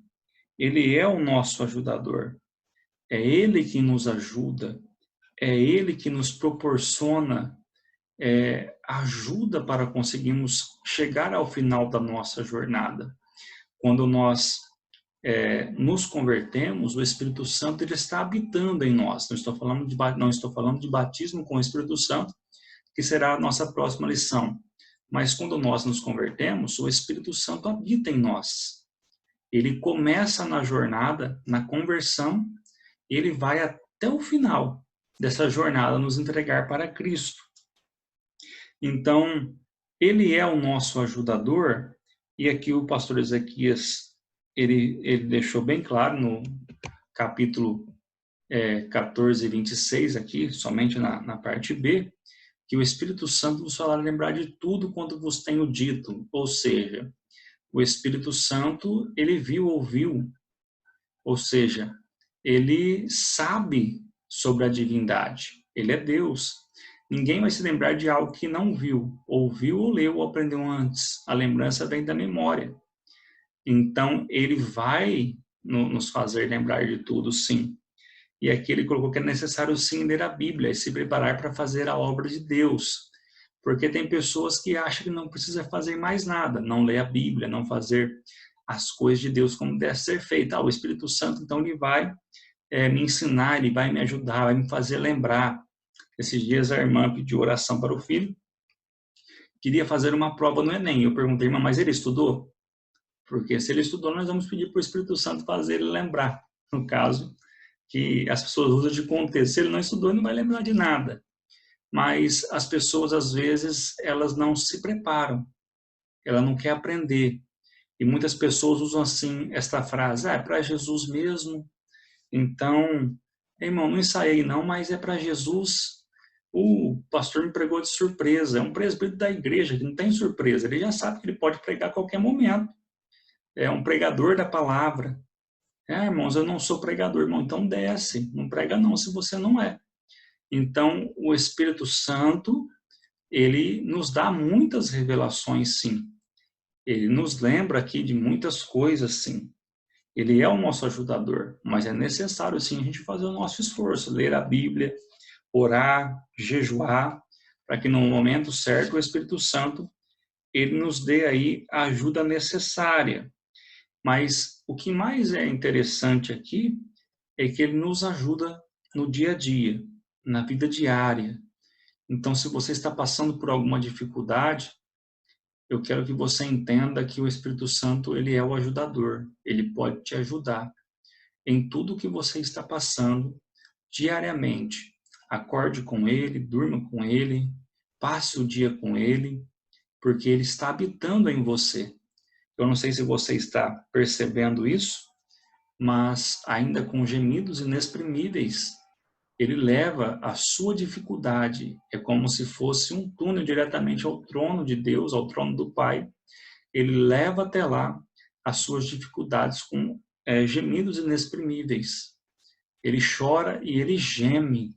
ele é o nosso ajudador. É ele que nos ajuda, é ele que nos proporciona ajuda para conseguirmos chegar ao final da nossa jornada. Quando nós nos convertemos, o Espírito Santo ele está habitando em nós. Não estou falando de batismo com o Espírito Santo, que será a nossa próxima lição. Mas quando nós nos convertemos, o Espírito Santo habita em nós. Ele começa na jornada, na conversão, e ele vai até o final dessa jornada nos entregar para Cristo. Então, ele é o nosso ajudador, e aqui o pastor Ezequias ele deixou bem claro no capítulo 14 e 26 aqui, somente na parte B, que o Espírito Santo nos fará lembrar de tudo quanto vos tenho dito. Ou seja, o Espírito Santo, ele viu, ouviu, ou seja, ele sabe sobre a divindade. Ele é Deus. Ninguém vai se lembrar de algo que não viu, ouviu ou leu ou aprendeu antes. A lembrança vem da memória. Então, ele vai nos fazer lembrar de tudo, sim. E aqui ele colocou que é necessário, sim, ler a Bíblia e se preparar para fazer a obra de Deus. Porque tem pessoas que acham que não precisa fazer mais nada, não ler a Bíblia, não fazer as coisas de Deus como deve ser feita. O Espírito Santo, então, ele vai me ensinar, ele vai me ajudar, vai me fazer lembrar. Esses dias a irmã pediu oração para o filho, queria fazer uma prova no Enem. Eu perguntei, irmã, mas ele estudou? Porque se ele estudou, nós vamos pedir para o Espírito Santo fazer ele lembrar. No caso, que as pessoas usam de contexto. Se ele não estudou, ele não vai lembrar de nada. Mas as pessoas, às vezes, elas não se preparam. Ela não quer aprender. E muitas pessoas usam assim esta frase, é para Jesus mesmo. Então, irmão, não ensaiei não, mas é para Jesus. O pastor me pregou de surpresa. É um presbítero da igreja que não tem surpresa. Ele já sabe que ele pode pregar a qualquer momento. É um pregador da palavra. Irmãos, eu não sou pregador, irmão. Então desce. Não prega não se você não é. Então, o Espírito Santo, ele nos dá muitas revelações, sim. Ele nos lembra aqui de muitas coisas, sim. Ele é o nosso ajudador, mas é necessário, sim, a gente fazer o nosso esforço, ler a Bíblia, orar, jejuar, para que no momento certo o Espírito Santo, ele nos dê aí a ajuda necessária. Mas o que mais é interessante aqui é que ele nos ajuda no dia a dia, na vida diária. Então, se você está passando por alguma dificuldade, eu quero que você entenda que o Espírito Santo, ele é o ajudador. Ele pode te ajudar em tudo que você está passando diariamente. Acorde com ele, durma com ele, passe o dia com ele, porque ele está habitando em você. Eu não sei se você está percebendo isso, mas ainda com gemidos inexprimíveis, ele leva a sua dificuldade. É como se fosse um túnel diretamente ao trono de Deus, ao trono do Pai. Ele leva até lá as suas dificuldades com gemidos inexprimíveis. Ele chora e ele geme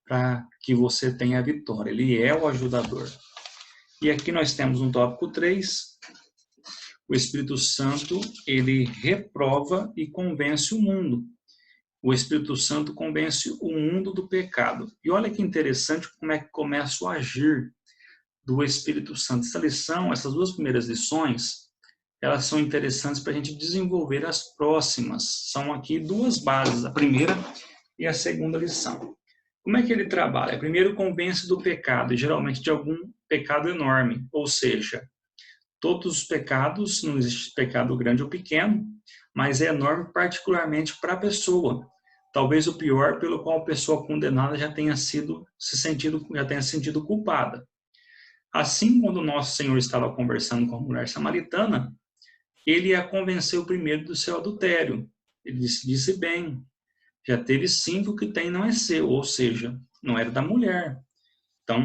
para que você tenha a vitória. Ele é o ajudador. E aqui nós temos um tópico 3. O Espírito Santo, ele reprova e convence o mundo. O Espírito Santo convence o mundo do pecado. E olha que interessante como é que começa o agir do Espírito Santo. Essa lição, essas duas primeiras lições, elas são interessantes para a gente desenvolver as próximas. São aqui duas bases, a primeira e a segunda lição. Como é que ele trabalha? Primeiro, convence do pecado, e geralmente de algum pecado enorme, ou seja, todos os pecados, não existe pecado grande ou pequeno, mas é enorme particularmente para a pessoa. Talvez o pior pelo qual a pessoa condenada já tenha sentido culpada. Assim, quando nosso Senhor estava conversando com a mulher samaritana, ele a convenceu primeiro do seu adultério. Ele disse bem, já teve 5 que tem não é seu, ou seja, não era da mulher. Então,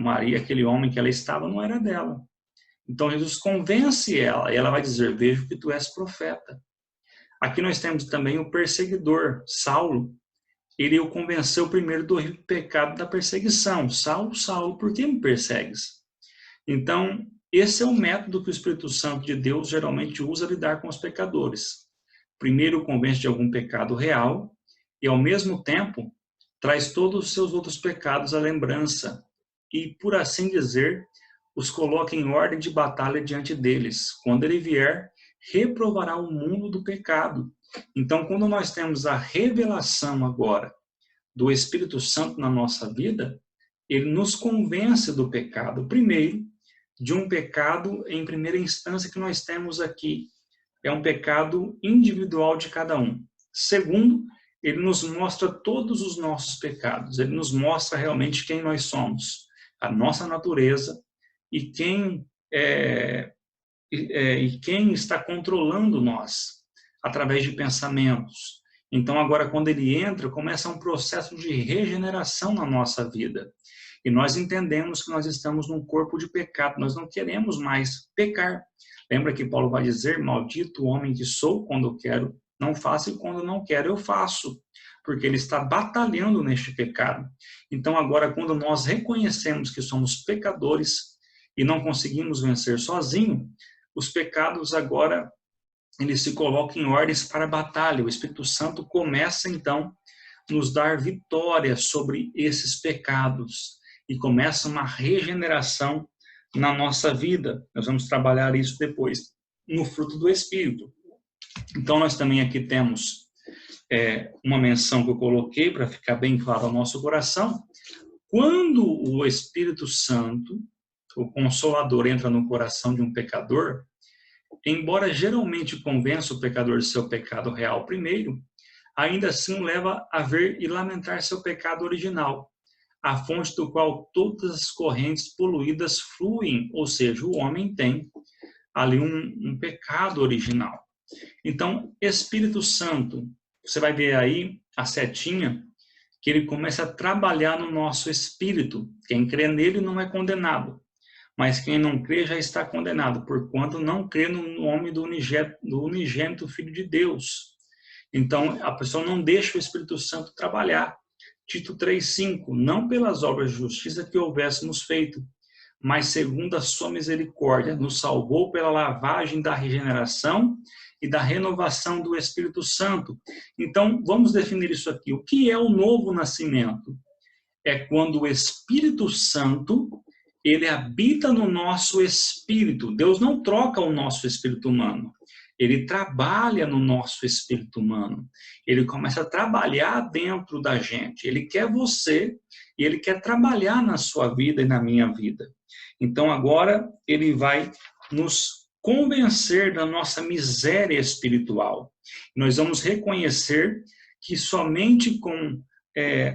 Maria, aquele homem que ela estava, não era dela. Então, Jesus convence ela, e ela vai dizer, vejo que tu és profeta. Aqui nós temos também o perseguidor, Saulo. Ele o convenceu primeiro do pecado da perseguição. Saulo, Saulo, por que me persegues? Então, esse é o método que o Espírito Santo de Deus geralmente usa a lidar com os pecadores. Primeiro o convence de algum pecado real e, ao mesmo tempo, traz todos os seus outros pecados à lembrança e, por assim dizer, os coloca em ordem de batalha diante deles. Quando ele vier, reprovará o mundo do pecado. Então, quando nós temos a revelação agora do Espírito Santo na nossa vida, ele nos convence do pecado. Primeiro, de um pecado em primeira instância que nós temos aqui. É um pecado individual de cada um. Segundo, ele nos mostra todos os nossos pecados. Ele nos mostra realmente quem nós somos, a nossa natureza e quem e quem está controlando nós através de pensamentos. Então, agora, quando ele entra, começa um processo de regeneração na nossa vida. E nós entendemos que nós estamos num corpo de pecado, nós não queremos mais pecar. Lembra que Paulo vai dizer, maldito o homem que sou, quando eu quero, não faço, e quando não quero, eu faço. Porque ele está batalhando neste pecado. Então, agora, quando nós reconhecemos que somos pecadores e não conseguimos vencer sozinho, os pecados agora, eles se colocam em ordens para a batalha. O Espírito Santo começa, então, nos dar vitória sobre esses pecados e começa uma regeneração na nossa vida. Nós vamos trabalhar isso depois no fruto do Espírito. Então, nós também aqui temos uma menção que eu coloquei para ficar bem claro ao nosso coração. Quando o Espírito Santo, o Consolador, entra no coração de um pecador, embora geralmente convença o pecador de seu pecado real primeiro, ainda assim o leva a ver e lamentar seu pecado original, a fonte do qual todas as correntes poluídas fluem, ou seja, o homem tem ali um pecado original. Então, Espírito Santo, você vai ver aí a setinha, que ele começa a trabalhar no nosso espírito. Quem crê nele não é condenado, mas quem não crê já está condenado, porquanto não crê no nome do unigênito Filho de Deus. Então, a pessoa não deixa o Espírito Santo trabalhar. Tito 3,5, não pelas obras de justiça que houvéssemos feito, mas segundo a sua misericórdia, nos salvou pela lavagem da regeneração e da renovação do Espírito Santo. Então, vamos definir isso aqui. O que é o novo nascimento? É quando o Espírito Santo, ele habita no nosso espírito. Deus não troca o nosso espírito humano. Ele trabalha no nosso espírito humano. Ele começa a trabalhar dentro da gente. Ele quer você e ele quer trabalhar na sua vida e na minha vida. Então, agora, ele vai nos convencer da nossa miséria espiritual. Nós vamos reconhecer que somente com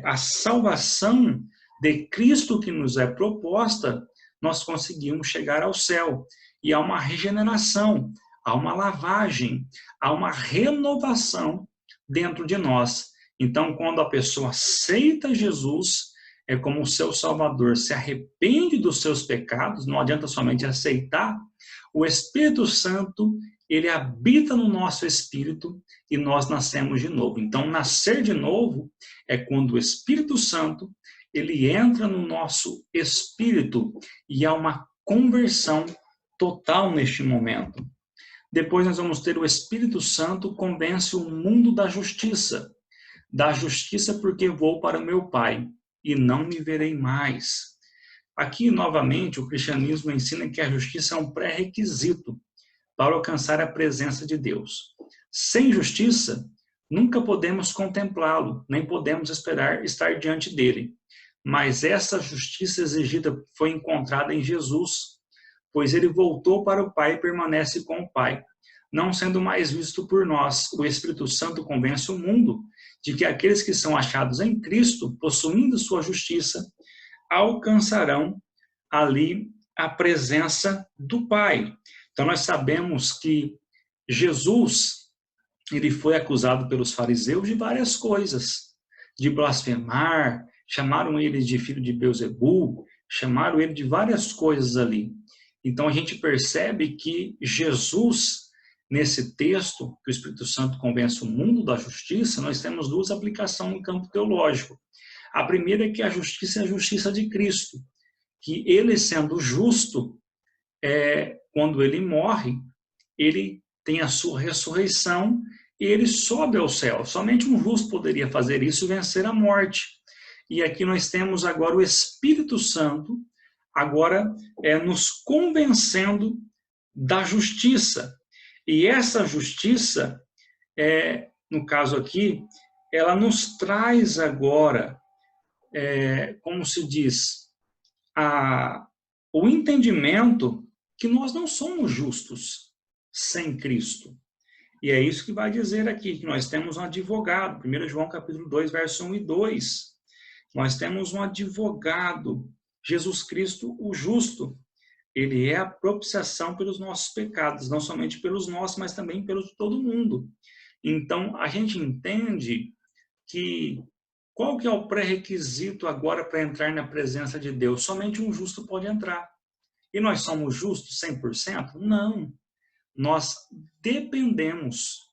a salvação de Cristo que nos é proposta, nós conseguimos chegar ao céu. E há uma regeneração, há uma lavagem, há uma renovação dentro de nós. Então, quando a pessoa aceita Jesus, é como o seu Salvador, se arrepende dos seus pecados, não adianta somente aceitar, o Espírito Santo, ele habita no nosso espírito e nós nascemos de novo. Então, nascer de novo é quando o Espírito Santo, ele entra no nosso espírito e há uma conversão total neste momento. Depois nós vamos ter o Espírito Santo convence o mundo da justiça porque vou para meu Pai e não me verei mais. Aqui, novamente, o cristianismo ensina que a justiça é um pré-requisito para alcançar a presença de Deus. Sem justiça, nunca podemos contemplá-lo, nem podemos esperar estar diante dele. Mas essa justiça exigida foi encontrada em Jesus, pois ele voltou para o Pai e permanece com o Pai, não sendo mais visto por nós. O Espírito Santo convence o mundo de que aqueles que são achados em Cristo, possuindo sua justiça, alcançarão ali a presença do Pai. Então nós sabemos que Jesus, ele foi acusado pelos fariseus de várias coisas, de blasfemar, chamaram ele de filho de Beelzebul, chamaram ele de várias coisas ali. Então a gente percebe que Jesus, nesse texto, que o Espírito Santo convence o mundo da justiça, nós temos duas aplicações no campo teológico. A primeira é que a justiça é a justiça de Cristo, que ele sendo justo, quando ele morre, ele tem a sua ressurreição e ele sobe ao céu. Somente um justo poderia fazer isso e vencer a morte. E aqui nós temos agora o Espírito Santo, agora nos convencendo da justiça. E essa justiça, no caso aqui, ela nos traz agora, como se diz, o entendimento que nós não somos justos sem Cristo. E é isso que vai dizer aqui, que nós temos um advogado, 1 João capítulo 2, verso 1 e 2. Nós temos um advogado, Jesus Cristo, o justo. Ele é a propiciação pelos nossos pecados, não somente pelos nossos, mas também pelos de todo mundo. Então, a gente entende que qual que é o pré-requisito agora para entrar na presença de Deus? Somente um justo pode entrar. E nós somos justos 100%? Não. Nós dependemos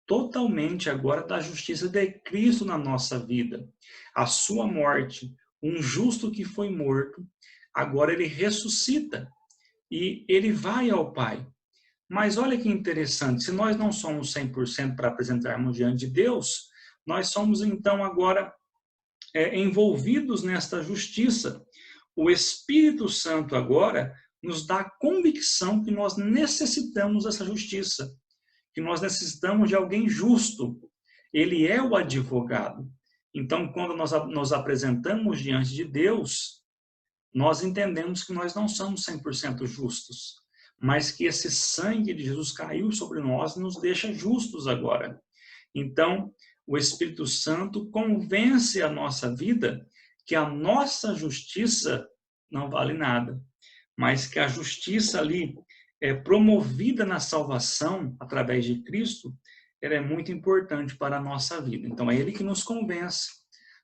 totalmente agora da justiça de Cristo na nossa vida. A sua morte, um justo que foi morto, agora ele ressuscita e ele vai ao Pai. Mas olha que interessante, se nós não somos 100% para apresentarmos diante de Deus, nós somos então agora envolvidos nesta justiça. O Espírito Santo agora nos dá a convicção que nós necessitamos dessa justiça, que nós necessitamos de alguém justo. Ele é o advogado. Então, quando nós nos apresentamos diante de Deus, nós entendemos que nós não somos 100% justos, mas que esse sangue de Jesus caiu sobre nós e nos deixa justos agora. Então, o Espírito Santo convence a nossa vida que a nossa justiça não vale nada, mas que a justiça ali promovida na salvação através de Cristo, ela é muito importante para a nossa vida. Então, é Ele que nos convence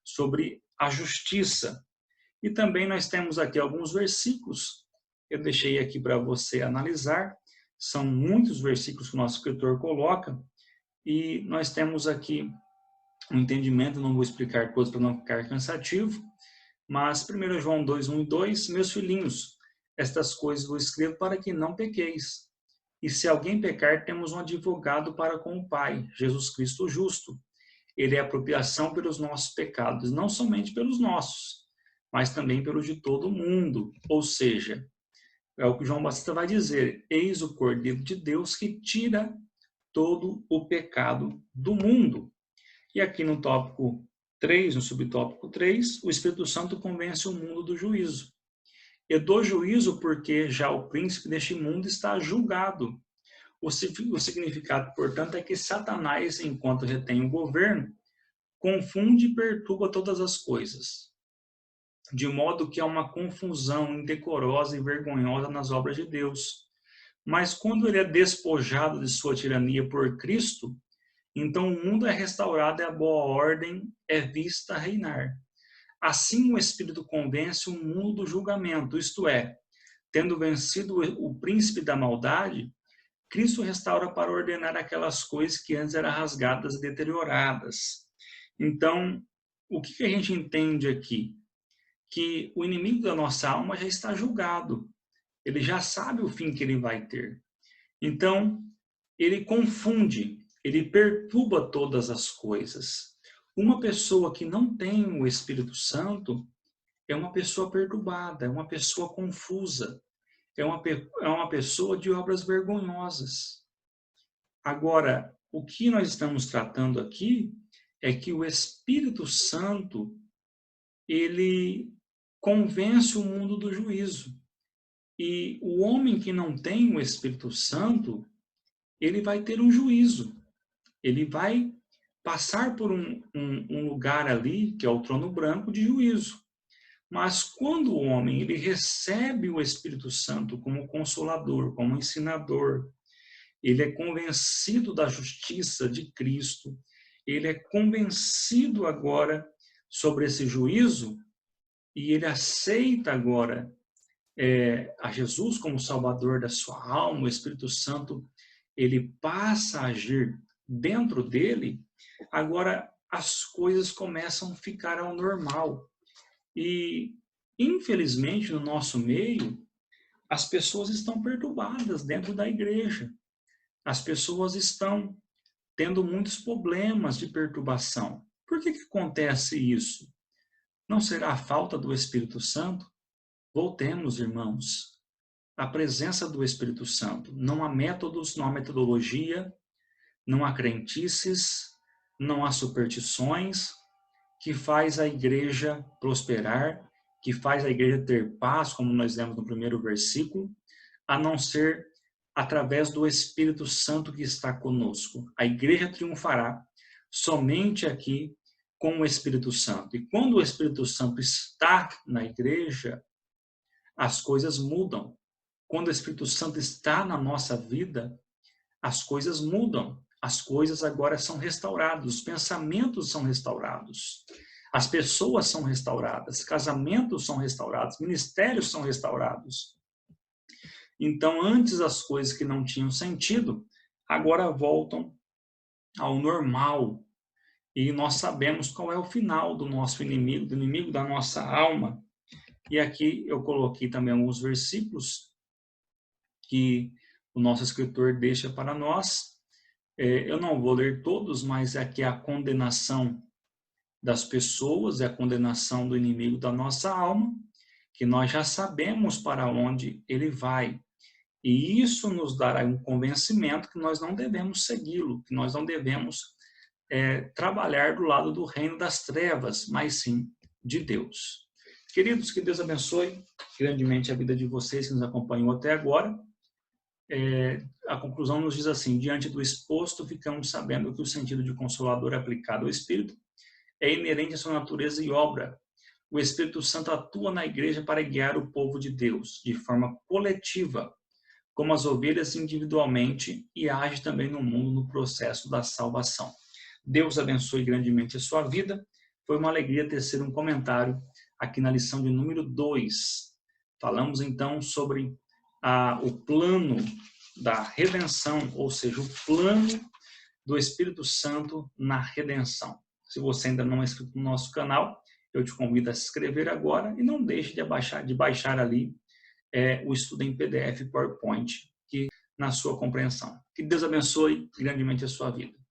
sobre a justiça. E também nós temos aqui alguns versículos, eu deixei aqui para você analisar, são muitos versículos que o nosso escritor coloca, e nós temos aqui um entendimento, não vou explicar todos para não ficar cansativo, mas 1 João 2, 1 e 2, meus filhinhos, estas coisas vos escrevo para que não pequeis. E se alguém pecar, temos um advogado para com o Pai, Jesus Cristo justo. Ele é a apropriação pelos nossos pecados, não somente pelos nossos, mas também pelos de todo mundo. Ou seja, é o que João Batista vai dizer, eis o Cordeiro de Deus que tira todo o pecado do mundo. E aqui no tópico 3, no subtópico 3, o Espírito Santo convence o mundo do juízo. E do juízo porque já o príncipe deste mundo está julgado. O significado, portanto, é que Satanás, enquanto retém o governo, confunde e perturba todas as coisas, de modo que há uma confusão indecorosa e vergonhosa nas obras de Deus. Mas quando ele é despojado de sua tirania por Cristo, então o mundo é restaurado e a boa ordem é vista reinar. Assim o Espírito convence o mundo do julgamento, isto é, tendo vencido o príncipe da maldade, Cristo restaura para ordenar aquelas coisas que antes eram rasgadas e deterioradas. Então, o que a gente entende aqui? Que o inimigo da nossa alma já está julgado. Ele já sabe o fim que ele vai ter. Então, ele confunde, ele perturba todas as coisas. Uma pessoa que não tem o Espírito Santo é uma pessoa perturbada, é uma pessoa confusa, é uma pessoa de obras vergonhosas. Agora, o que nós estamos tratando aqui é que o Espírito Santo, ele convence o mundo do juízo. E o homem que não tem o Espírito Santo, ele vai ter um juízo. Ele vai passar por um lugar ali, que é o trono branco, de juízo. Mas quando o homem ele recebe o Espírito Santo como consolador, como ensinador, ele é convencido da justiça de Cristo, ele é convencido agora sobre esse juízo e ele aceita agora a Jesus como Salvador da sua alma, o Espírito Santo, ele passa a agir dentro dele, agora as coisas começam a ficar ao normal. E, infelizmente, no nosso meio, as pessoas estão perturbadas dentro da igreja. As pessoas estão tendo muitos problemas de perturbação. Por que acontece isso? Não será a falta do Espírito Santo? Voltemos, irmãos, à presença do Espírito Santo. Não há métodos, não há metodologia, não há crentices, não há superstições que faz a igreja prosperar, que faz a igreja ter paz, como nós lemos no primeiro versículo, a não ser através do Espírito Santo que está conosco. A igreja triunfará somente aqui com o Espírito Santo. E quando o Espírito Santo está na igreja, as coisas mudam. quando o Espírito Santo está na nossa vida, as coisas mudam. As coisas agora são restauradas, os pensamentos são restaurados, as pessoas são restauradas, casamentos são restaurados, ministérios são restaurados. Então, antes as coisas que não tinham sentido, agora voltam ao normal. E nós sabemos qual é o final do nosso inimigo, do inimigo da nossa alma. E aqui eu coloquei também alguns versículos que o nosso escritor deixa para nós. Eu não vou ler todos, mas aqui é a condenação das pessoas, é a condenação do inimigo da nossa alma, que nós já sabemos para onde ele vai. E isso nos dará um convencimento que nós não devemos segui-lo, que nós não devemos trabalhar do lado do reino das trevas, mas sim de Deus. Queridos, que Deus abençoe grandemente a vida de vocês que nos acompanham até agora. A conclusão nos diz assim: diante do exposto, ficamos sabendo que o sentido de consolador aplicado ao Espírito é inerente à sua natureza e obra. O Espírito Santo atua na igreja para guiar o povo de Deus de forma coletiva, como as ovelhas individualmente, e age também no mundo no processo da salvação. Deus abençoe grandemente a sua vida. Foi uma alegria tecer um comentário aqui na lição de número 2. Falamos então sobre o plano da redenção, ou seja, o plano do Espírito Santo na redenção. Se você ainda não é inscrito no nosso canal, eu te convido a se inscrever agora e não deixe de baixar ali o estudo em PDF PowerPoint, que na sua compreensão. Que Deus abençoe grandemente a sua vida.